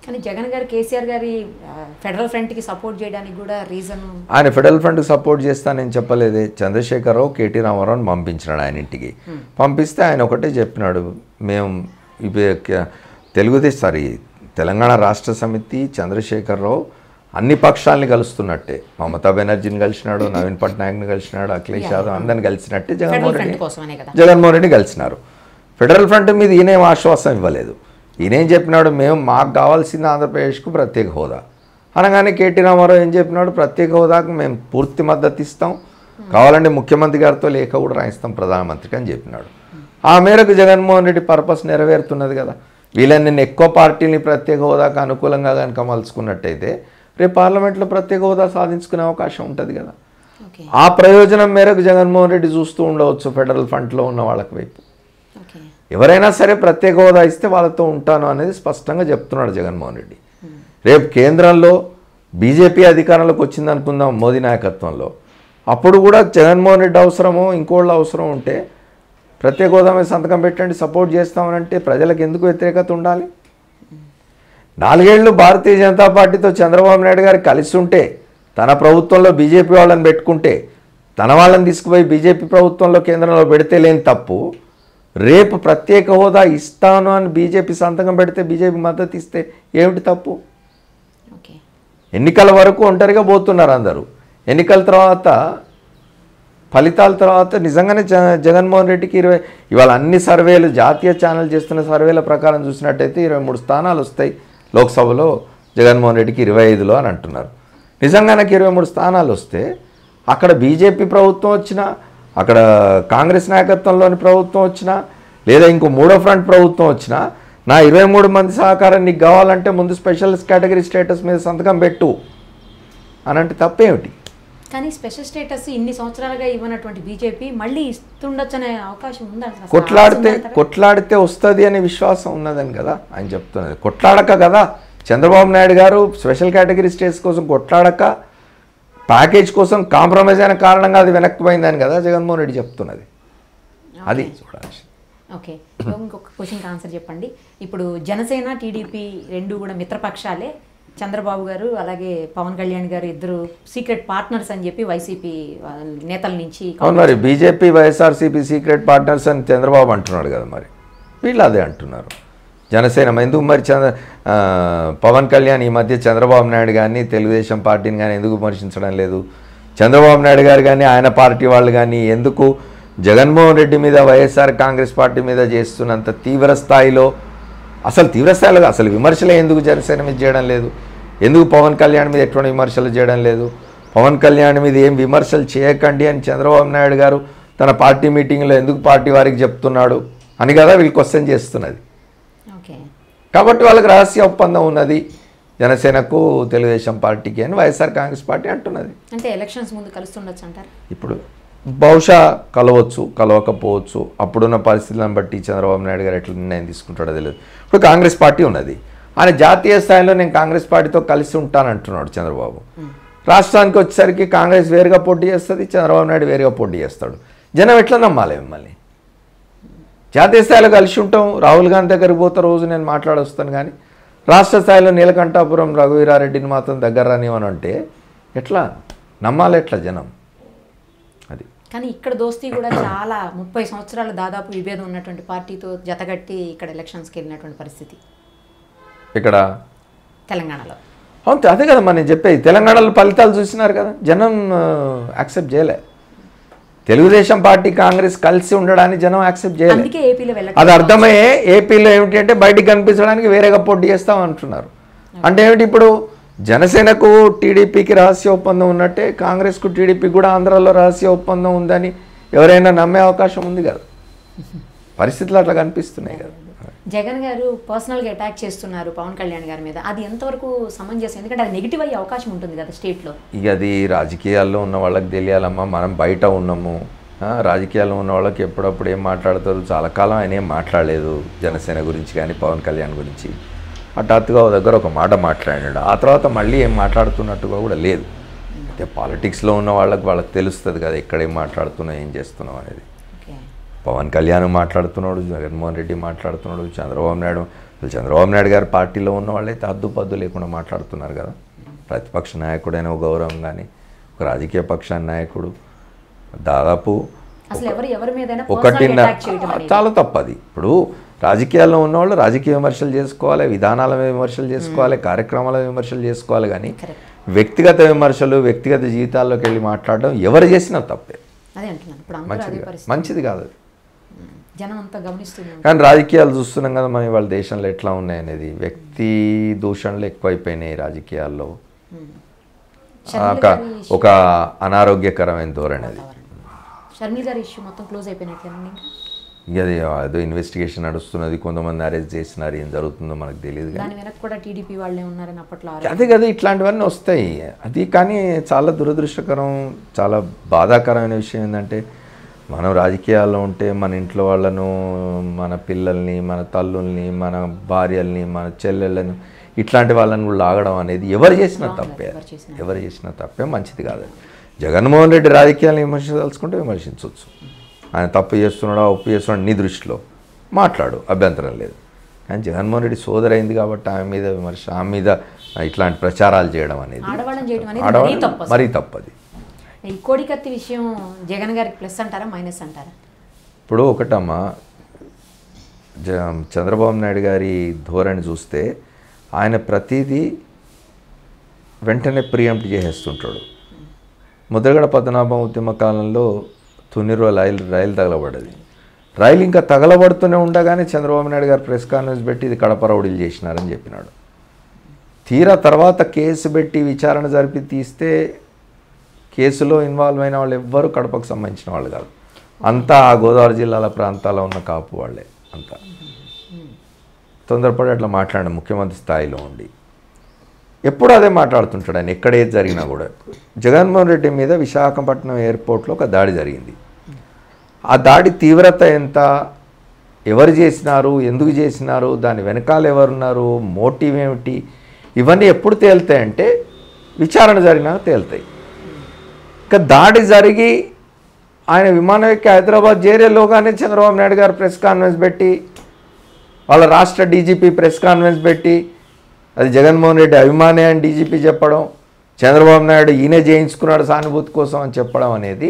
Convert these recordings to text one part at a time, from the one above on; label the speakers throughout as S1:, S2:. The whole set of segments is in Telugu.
S1: కానీ జగన్ గారు కేసీఆర్ గారి ఫెడరల్ ఫ్రంట్కి సపోర్ట్ చేయడానికి కూడా రీజన్,
S2: ఆయన ఫెడరల్ ఫ్రంట్కి సపోర్ట్ చేస్తానని చెప్పలేదే. చంద్రశేఖరరావు కేటీ రామారావుని పంపించినాడు ఆయన ఇంటికి. పంపిస్తే ఆయన ఒకటే చెప్పినాడు, మేము తెలంగాణ రాష్ట్ర సమితి చంద్రశేఖరరావు అన్ని పక్షాలని కలుస్తున్నట్టే, మమతా బెనర్జీని కలిసినాడు, నవీన్ పట్నాయక్ని కలిసినాడు, అఖిలేష్ యాదవ్ అందరిని కలిసినట్టే జగన్మోహన్ రెడ్డి కలిసినారు. ఫెడరల్ ఫ్రంట్ మీద ఈయనేం ఆశ్వాసం ఇవ్వలేదు. ఈయనేం చెప్పినాడు, మాకు కావాల్సింది ఆంధ్రప్రదేశ్కు ప్రత్యేక హోదా అనగానే కేటీ రామారావు ఏం చెప్పినాడు, ప్రత్యేక హోదాకు మేము పూర్తి మద్దతు ఇస్తాం, కావాలంటే ముఖ్యమంత్రి గారితో లేఖ కూడా రాయిస్తాం ప్రధానమంత్రికి అని చెప్పినాడు. ఆ మేరకు జగన్మోహన్ రెడ్డి పర్పస్ నెరవేరుతున్నది కదా. వీళ్ళని నేను ఎక్కువ పార్టీని ప్రత్యేక హోదాకు అనుకూలంగా కనుక మలుచుకున్నట్టయితే రేపు పార్లమెంట్లో ప్రత్యేక హోదా సాధించుకునే అవకాశం ఉంటుంది కదా. ఆ ప్రయోజనం మేరకు జగన్మోహన్ రెడ్డి చూస్తూ ఉండవచ్చు ఫెడరల్ ఫ్రంట్లో ఉన్న వాళ్ళకి వైపు. ఎవరైనా సరే ప్రత్యేక హోదా ఇస్తే వాళ్ళతో ఉంటాను అనేది స్పష్టంగా చెప్తున్నాడు జగన్మోహన్ రెడ్డి. రేపు కేంద్రంలో బీజేపీ అధికారంలోకి వచ్చింది అనుకుందాం మోదీ నాయకత్వంలో, అప్పుడు కూడా జగన్మోహన్ రెడ్డి అవసరమో ఇంకోళ్ళ అవసరం ఉంటే ప్రత్యేక హోదా మీద సంతకం పెట్టండి సపోర్ట్ చేస్తామనంటే ప్రజలకు ఎందుకు వ్యతిరేకత ఉండాలి? 4 ఏళ్ళు భారతీయ జనతా పార్టీతో చంద్రబాబు నాయుడు గారు కలిసి ఉంటే, తన ప్రభుత్వంలో బీజేపీ వాళ్ళని పెట్టుకుంటే, తన వాళ్ళని తీసుకుపోయి బీజేపీ ప్రభుత్వంలో కేంద్రంలో పెడితే లేని తప్పు, రేపు ప్రత్యేక హోదా ఇస్తాను అని బీజేపీ సంతకం పెడితే బీజేపీ మద్దతు ఇస్తే ఏమిటి తప్పు? ఎన్నికల వరకు ఒంటరిగా పోతున్నారు అందరూ. ఎన్నికల తర్వాత ఫలితాల తర్వాత నిజంగానే జగన్మోహన్ రెడ్డికి ఇవాళ అన్ని సర్వేలు జాతీయ ఛానల్ చేస్తున్న సర్వేల ప్రకారం చూసినట్టయితే 23 స్థానాలు వస్తాయి లోక్సభలో, జగన్మోహన్ రెడ్డికి 25లో అని అంటున్నారు. నిజంగానే 23 స్థానాలు వస్తే అక్కడ బీజేపీ ప్రభుత్వం వచ్చినా, అక్కడ కాంగ్రెస్ నాయకత్వంలోని ప్రభుత్వం వచ్చినా, లేదా ఇంకో మూడో ఫ్రంట్ ప్రభుత్వం వచ్చినా, నా 23 మంది సహకారం నీకు కావాలంటే ముందు స్పెషల్ కేటగిరీ స్టేటస్ మీద సంతకం పెట్టు అని అంటే తప్పేమిటి?
S1: కానీ స్పెషల్ స్టేటస్ ఇన్ని సంవత్సరాలుగా ఇవ్వనటువంటి బీజేపీ మళ్ళీ ఇస్తుండొచ్చు అనే అవకాశం ఉందా?
S2: కొట్లాడితే వస్తుంది అనే విశ్వాసం ఉన్నదని కదా ఆయన చెప్తున్నది. కొట్లాడక కదా చంద్రబాబు నాయుడు గారు స్పెషల్ కేటగిరీ స్టేటస్ కోసం కొట్లాడక, ప్యాకేజ్ కోసం కాంప్రమైజ్ అయిన కారణంగా అది వెనక్కిపోయిందని కదా జగన్మోహన్ రెడ్డి చెప్తున్నది. అది చూడాలి.
S1: ఓకే, ఇంకొక క్వశ్చన్కి ఆన్సర్ చెప్పండి. ఇప్పుడు జనసేన టీడీపీ రెండు కూడా మిత్రపక్షాలే. చంద్రబాబు గారు అలాగే పవన్ కళ్యాణ్ గారు ఇద్దరు సీక్రెట్ పార్ట్నర్స్ అని చెప్పి వైసీపీ నేతల నుంచి.
S2: అవును, మరి బీజేపీ వైఎస్ఆర్సీపీ సీక్రెట్ పార్ట్నర్స్ అని చంద్రబాబు అంటున్నాడు కదా, మరి వీళ్ళు అదే అంటున్నారు. జనసేన ఎందుకు మరి పవన్ కళ్యాణ్ ఈ మధ్య చంద్రబాబు నాయుడు కానీ తెలుగుదేశం పార్టీని కానీ ఎందుకు విమర్శించడం లేదు? చంద్రబాబు నాయుడు గారు కానీ ఆయన పార్టీ వాళ్ళు కానీ ఎందుకు జగన్మోహన్ రెడ్డి మీద వైఎస్ఆర్ కాంగ్రెస్ పార్టీ మీద చేస్తున్నంత తీవ్ర స్థాయిలో అసలు విమర్శలే ఎందుకు జనసేన మీద చేయడం లేదు? ఎందుకు పవన్ కళ్యాణ్ మీద ఎటువంటి విమర్శలు చేయడం లేదు? పవన్ కళ్యాణ్ మీద ఏం విమర్శలు చేయకండి అని చంద్రబాబు నాయుడు గారు తన పార్టీ మీటింగ్లో ఎందుకు పార్టీ వారికి చెప్తున్నాడు అని కదా వీళ్ళు క్వశ్చన్ చేస్తున్నది. కాబట్టి వాళ్ళకి రహస్య ఒప్పందం ఉన్నది జనసేనకు తెలుగుదేశం పార్టీకి అని వైఎస్ఆర్ కాంగ్రెస్ పార్టీ అంటున్నది.
S1: అంటే ఎలక్షన్స్ ముందు కలుస్తుండొచ్చు అంటారు.
S2: ఇప్పుడు బహుశా కలవచ్చు, కలవకపోవచ్చు. అప్పుడున్న పరిస్థితులను బట్టి చంద్రబాబు నాయుడు గారు ఎట్లా నిర్ణయం తీసుకుంటాడో తెలియదు. ఇప్పుడు కాంగ్రెస్ పార్టీ ఉన్నది, ఆయన జాతీయ స్థాయిలో నేను కాంగ్రెస్ పార్టీతో కలిసి ఉంటానంటున్నాడు చంద్రబాబు. రాష్ట్రానికి వచ్చేసరికి కాంగ్రెస్ వేరుగా పోటీ చేస్తుంది, చంద్రబాబు నాయుడు వేరుగా పోటీ చేస్తాడు. జనం ఎట్లా నమ్మాలి మిమ్మల్ని? జాతీయ స్థాయిలో కలిసి ఉంటాం, రాహుల్ గాంధీ దగ్గరికి పోతే రోజు నేను మాట్లాడొస్తాను, కానీ రాష్ట్ర స్థాయిలో నీలకంఠాపురం రఘువీరారెడ్డిని మాత్రం దగ్గర రానివని అంటే ఎట్లా నమ్మాలి? ఎట్లా జనం? అది.
S1: కానీ ఇక్కడ దోస్తీ కూడా చాలా 30 సంవత్సరాలు దాదాపు విభేదం ఉన్నటువంటి పార్టీతో జతగట్టి ఇక్కడ ఎలక్షన్స్కి వెళ్ళినటువంటి పరిస్థితి
S2: ఇక్కడ
S1: తెలంగాణలో.
S2: అవును, అదే కదా మనం చెప్పేది. తెలంగాణలో ఫలితాలు చూసినారు కదా, జనం యాక్సెప్ట్ చేయలే. తెలుగుదేశం పార్టీ కాంగ్రెస్ కలిసి ఉండడాన్ని జనం యాక్సెప్ట్ చేయలేదు. అది అర్థమయ్యే ఏపీలో ఏమిటి అంటే బయటికి కనిపించడానికి వేరేగా పోటీ చేస్తాం అంటున్నారు. అంటే ఏమిటి, ఇప్పుడు జనసేనకు టీడీపీకి రహస్య ఒప్పందం ఉన్నట్టే కాంగ్రెస్కు టీడీపీకి కూడా ఆంధ్రాలో రహస్య ఒప్పందం ఉందని ఎవరైనా నమ్మే అవకాశం ఉంది కదా. పరిస్థితులు అట్లా కనిపిస్తున్నాయి కదా.
S1: జగన్ గారు పర్సనల్గా అటాక్ చేస్తున్నారు పవన్ కళ్యాణ్ గారి మీద, అది ఎంతవరకు సమంజసం? ఎందుకంటే అది నెగిటివ్ అయ్యే అవకాశం ఉంటుంది కదా స్టేట్లో.
S2: ఇక అది రాజకీయాల్లో ఉన్న వాళ్ళకి తెలియాలమ్మా, మనం బయట ఉన్నాము. రాజకీయాల్లో ఉన్న వాళ్ళకి ఎప్పుడప్పుడు ఏం మాట్లాడతారు. చాలా కాలం ఆయన ఏం మాట్లాడలేదు జనసేన గురించి కానీ పవన్ కళ్యాణ్ గురించి. హఠాత్తుగా దగ్గర ఒక మాట మాట్లాడాడు, ఆ తర్వాత మళ్ళీ ఏం మాట్లాడుతున్నట్టుగా కూడా లేదు. అయితే పాలిటిక్స్లో ఉన్న వాళ్ళకి తెలుస్తుంది కదా ఎక్కడ ఏం మాట్లాడుతున్నావు, ఏం చేస్తున్నావు అనేది. పవన్ కళ్యాణ్ మాట్లాడుతున్నాడు, జగన్మోహన్ రెడ్డి మాట్లాడుతున్నాడు, చంద్రబాబు నాయుడు చంద్రబాబు నాయుడు గారి పార్టీలో ఉన్న వాళ్ళైతే హద్దుపద్దు లేకుండా మాట్లాడుతున్నారు కదా. ప్రతిపక్ష నాయకుడైన ఒక గౌరవం కానీ, ఒక రాజకీయ పక్షాన్ని నాయకుడు దాదాపు చాలా తప్పది. ఇప్పుడు రాజకీయాల్లో ఉన్నవాళ్ళు రాజకీయ విమర్శలు చేసుకోవాలి, విధానాల విమర్శలు చేసుకోవాలి, కార్యక్రమాల విమర్శలు చేసుకోవాలి. కానీ వ్యక్తిగత విమర్శలు, వ్యక్తిగత జీవితాల్లోకి వెళ్ళి మాట్లాడడం ఎవరు చేసినా తప్పే, మంచిది కాదు. కానీ రాజకీయాలు చూస్తున్నాం కదా మనం ఇవాళ దేశంలో ఎట్లా ఉన్నాయనేది. వ్యక్తి దూషణలు ఎక్కువైపోయినాయి రాజకీయాల్లో. ఒక అనారోగ్యకరమైన ధోరణి అది. ఇక అది ఏదో ఇన్వెస్టిగేషన్ నడుస్తున్నది, కొంతమంది అరెస్ట్ చేసినారు, ఏం జరుగుతుందో మనకు తెలియదు. అదే కదా ఇట్లాంటివన్నీ వస్తాయి అది. కానీ చాలా దురదృష్టకరం, చాలా బాధాకరమైన విషయం ఏంటంటే మనం రాజకీయాల్లో ఉంటే మన ఇంట్లో వాళ్ళను, మన పిల్లల్ని, మన తల్లుల్ని, మన భార్యల్ని, మన చెల్లెళ్ళను, ఇట్లాంటి వాళ్ళని కూడా లాగడం అనేది ఎవరు చేసినా తప్పే, ఎవరు చేసినా తప్పే, మంచిది కాదు. జగన్మోహన్ రెడ్డి రాజకీయాలను విమర్శించదలుచుకుంటే విమర్శించవచ్చు. ఆయన తప్పు చేస్తున్నాడా ఒప్పు చేస్తున్నాడు నీ దృష్టిలో మాట్లాడు, అభ్యంతరం లేదు. కానీ జగన్మోహన్ రెడ్డి సోదరైంది కాబట్టి ఆమె మీద విమర్శ, ఆమె మీద ఇట్లాంటి ప్రచారాలు చేయడం అనేది మరీ తప్పది.
S1: ఈ కోడికత్తి విషయం జగన్ గారికి ప్లస్ అంటారా మైనస్ అంటారా?
S2: ఇప్పుడు ఒకటమ్మా, చంద్రబాబు నాయుడు గారి ధోరణి చూస్తే ఆయన ప్రతిదీ వెంటనే ప్రియంప్ట్ చేసేస్తుంటాడు. ముద్రగడ పద్మనాభం ఉద్యమ కాలంలో తునిలో రైలు తగలబడ్డది. రైలు ఇంకా తగలబడుతూనే ఉండగానే చంద్రబాబు నాయుడు గారు ప్రెస్ కాన్ఫరెన్స్ పెట్టి ఇది కడప రౌడీలు చేసినారని చెప్పినాడు. తీరా తర్వాత కేసు పెట్టి విచారణ జరిపి తీస్తే కేసులో ఇన్వాల్వ్ అయిన వాళ్ళు ఎవ్వరూ కడపకు సంబంధించిన వాళ్ళు కాదు, అంతా ఆ గోదావరి జిల్లాల ప్రాంతాల్లో ఉన్న కాపు వాళ్ళే. అంతా తొందరపడి అట్లా మాట్లాడిన ముఖ్యమంత్రి స్థాయిలో ఉండి ఎప్పుడు అదే మాట్లాడుతుంటాడు ఆయన, ఎక్కడ ఏది జరిగినా కూడా. జగన్మోహన్ రెడ్డి మీద విశాఖపట్నం ఎయిర్పోర్ట్లో ఒక దాడి జరిగింది. ఆ దాడి తీవ్రత ఎంత, ఎవరు చేసినారు, ఎందుకు చేసినారు, దాని వెనకాల ఎవరున్నారు, మోటివ్ ఏమిటి, ఇవన్నీ ఎప్పుడు తేలుతాయంటే విచారణ జరిగినాక తేలుతాయి. ఇంకా దాడి జరిగి ఆయన విమానం ఎక్కి హైదరాబాద్ చేరేలోగానే చంద్రబాబు నాయుడు గారు ప్రెస్ కాన్ఫరెన్స్ పెట్టి, వాళ్ళ రాష్ట్ర డీజీపీ ప్రెస్ కాన్ఫరెన్స్ పెట్టి అది జగన్మోహన్ రెడ్డి అభిమానే అని డీజీపీ చెప్పడం, చంద్రబాబు నాయుడు ఈయనే చేయించుకున్నాడు సానుభూతి కోసం అని చెప్పడం అనేది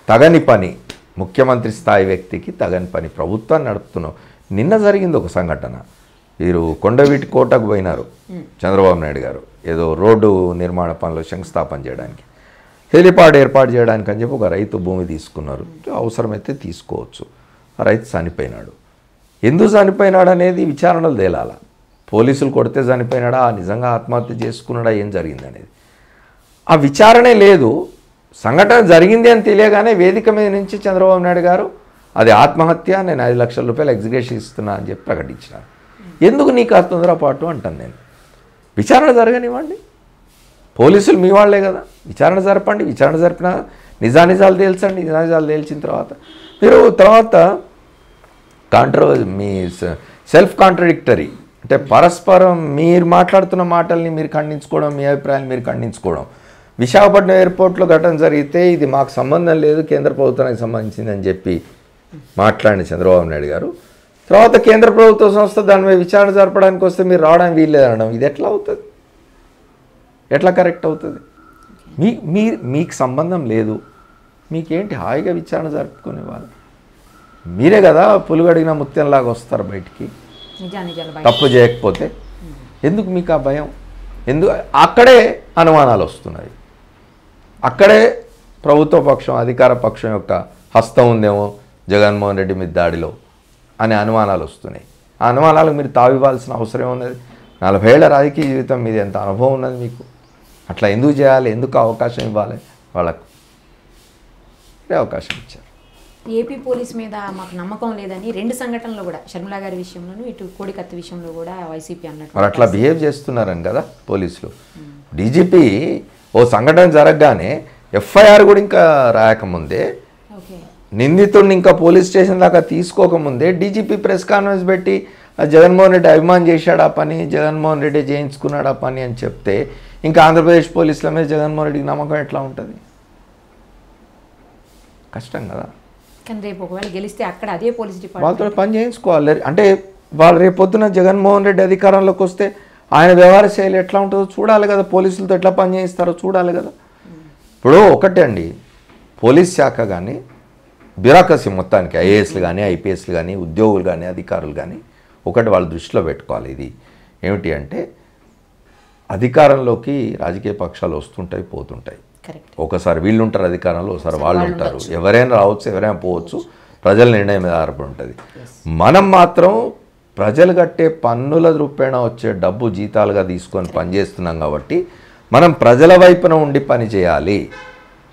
S2: తగని పని. ముఖ్యమంత్రి స్థాయి వ్యక్తికి తగని పని. ప్రభుత్వాన్ని నడుపుతున్నాం. నిన్న జరిగింది ఒక సంఘటన, వీరు కొండవీటి కోటకు పోయినారు చంద్రబాబు నాయుడు గారు, ఏదో రోడ్డు నిర్మాణ పనులు శంకుస్థాపన చేయడానికి, హెలిపాడ్ ఏర్పాటు చేయడానికి అని చెప్పి ఒక రైతు భూమి తీసుకున్నారు. అవసరమైతే తీసుకోవచ్చు. ఆ రైతు చనిపోయినాడు. ఎందుకు చనిపోయినాడు అనేది విచారణలు తేలాల. పోలీసులు కొడితే చనిపోయినాడా, నిజంగా ఆత్మహత్య చేసుకున్నాడా, ఏం జరిగింది అనేది ఆ విచారణే లేదు. సంఘటన జరిగింది అని తెలియగానే వేదిక మీద నుంచి చంద్రబాబు నాయుడు గారు అది ఆత్మహత్య, నేను 5 లక్షల రూపాయలు ఎగ్జిక్యూషన్ ఇస్తున్నా అని చెప్పి ప్రకటించినారు. ఎందుకు నీకు ఆ తొందరపాటు అంటాను నేను. విచారణ జరగనివ్వండి, పోలీసులు మీ వాళ్ళే కదా, విచారణ జరపండి. విచారణ జరిపిన నిజానిజాలు తేల్చండి. నిజానిజాలు తేల్చిన తర్వాత మీరు తర్వాత మీ సెల్ఫ్ కాంట్రడిక్టరీ అంటే పరస్పరం మీరు మాట్లాడుతున్న మాటల్ని మీరు ఖండించుకోవడం, మీ అభిప్రాయాన్ని మీరు ఖండించుకోవడం. విశాఖపట్నం ఎయిర్పోర్ట్లో ఘటన జరిగితే ఇది మాకు సంబంధం లేదు, కేంద్ర ప్రభుత్వానికి సంబంధించింది అని చెప్పి మాట్లాడిన చంద్రబాబు నాయుడు గారు, తర్వాత కేంద్ర ప్రభుత్వ సంస్థ దాని మీద విచారణ జరపడానికి వస్తే మీరు రావడానికి వీల్లేదనడం, ఇది ఎట్లా అవుతుంది? ఎట్లా కరెక్ట్ అవుతుంది? మీకు సంబంధం లేదు, మీకేంటి, హాయిగా విచారణ జరుపుకునేవాళ్ళు మీరే కదా. పులుగడిగిన ముత్యంలాగా వస్తారు బయటికి తప్పు చేయకపోతే. ఎందుకు మీకు ఆ భయం? ఎందుకు? అక్కడే అనుమానాలు వస్తున్నాయి. అక్కడే ప్రభుత్వ పక్షం, అధికార పక్షం యొక్క హస్తం ఉందేమో జగన్మోహన్ రెడ్డి మీద దాడిలో అనే అనుమానాలు వస్తున్నాయి. ఆ అనుమానాలకు మీరు తావివ్వాల్సిన అవసరం ఉన్నది. 40 ఏళ్ల రాజకీయ జీవితం మీద ఎంత అనుభవం ఉన్నది మీకు. అట్లా ఎందుకు చేయాలి? ఎందుకు అవకాశం ఇవ్వాలి వాళ్ళకు? అవకాశం ఇచ్చారు.
S1: ఏపీ పోలీస్ మీద మాకు నమ్మకం లేదని 2 సంఘటనలు కూడా, షర్మిల గారి విషయంలోనూ ఇటు కోడికత్తి విషయంలో కూడా వైసీపీ అన్నట్టు
S2: మరి అట్లా బిహేవ్ చేస్తున్నారని కదా పోలీసులు. డీజీపీ ఓ సంఘటన జరగగానే ఎఫ్ఐఆర్ కూడా ఇంకా రాయకముందే, నిందితుడిని ఇంకా పోలీస్ స్టేషన్ దాకా తీసుకోకముందే డీజీపీ ప్రెస్ కాన్ఫరెన్స్ పెట్టి జగన్మోహన్ రెడ్డి అభిమానం చేశాడు ఆ పని, జగన్మోహన్ రెడ్డి చేయించుకున్నాడు ఆ పని అని చెప్తే ఇంకా ఆంధ్రప్రదేశ్ పోలీసుల మీద జగన్మోహన్ రెడ్డికి నమ్మకం ఎట్లా ఉంటుంది? కష్టం కదా.
S1: కానీ రేపు ఒకవేళ గెలిస్తే అక్కడ అదే పోలీస్ డిపార్ట్మెంట్
S2: వాళ్ళతో పని చేయించుకోవాలి. అంటే వాళ్ళు రేపొద్దున జగన్మోహన్ రెడ్డి అధికారంలోకి వస్తే ఆయన వ్యవహార శైలి ఎట్లా ఉంటుందో చూడాలి కదా, పోలీసులతో ఎట్లా పని చేయిస్తారో చూడాలి కదా. ఇప్పుడు ఒకటే అండి, పోలీస్ శాఖ కానీ బ్యూరోక్రసీ మొత్తానికి ఐఏఎస్లు కానీ ఐపీఎస్లు కానీ ఉద్యోగులు కానీ అధికారులు కానీ ఒకటి వాళ్ళు దృష్టిలో పెట్టుకోవాలి. ఇది ఏమిటి అంటే అధికారంలోకి రాజకీయ పక్షాలు వస్తుంటాయి పోతుంటాయి. ఒకసారి వీళ్ళు ఉంటారు అధికారంలో, ఒకసారి వాళ్ళు ఉంటారు. ఎవరైనా రావచ్చు, ఎవరైనా పోవచ్చు, ప్రజల నిర్ణయం మీద ఆధారపడి ఉంటుంది. మనం మాత్రం ప్రజలు కట్టే పన్నుల రూపేణా వచ్చే డబ్బు జీతాలుగా తీసుకొని పనిచేస్తున్నాం కాబట్టి మనం ప్రజల వైపున ఉండి పని చేయాలి.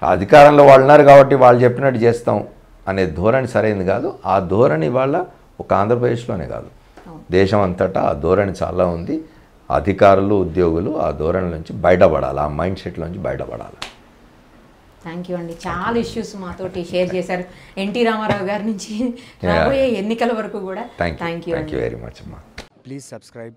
S2: అధికారంలో వాళ్ళు ఉన్నారు కాబట్టి వాళ్ళు చెప్పినట్టు చేస్తాం అనే ధోరణి సరైనది కాదు. ఆ ధోరణి వాళ్ళ ఒక ఆంధ్రప్రదేశ్లోనే కాదు, దేశం అంతటా ఆ ధోరణి చాలా ఉంది. అధికారులు ఉద్యోగులు ఆ ధోరణి నుంచి బయటపడాలి, ఆ మైండ్ సెట్ నుంచి బయటపడాలి.
S1: థ్యాంక్ యూ అండి, చాలా ఇష్యూస్ మాతోటి షేర్ చేశారు. ఎన్టీ రామారావు గారి నుంచి రాబోయే ఎన్నికల వరకు కూడా. థ్యాంక్ యూ
S2: వెరీ మచ్ అమ్మా.
S3: Please subscribe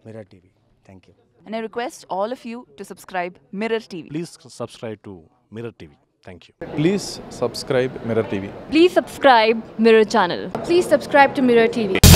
S3: Mirror TV. Thank you.
S4: And I request all of you to subscribe Mirror TV.
S5: Please subscribe to Mirror TV. Thank you. Please subscribe Mirror TV.
S6: Please subscribe Mirror channel.
S7: Please subscribe to Mirror TV.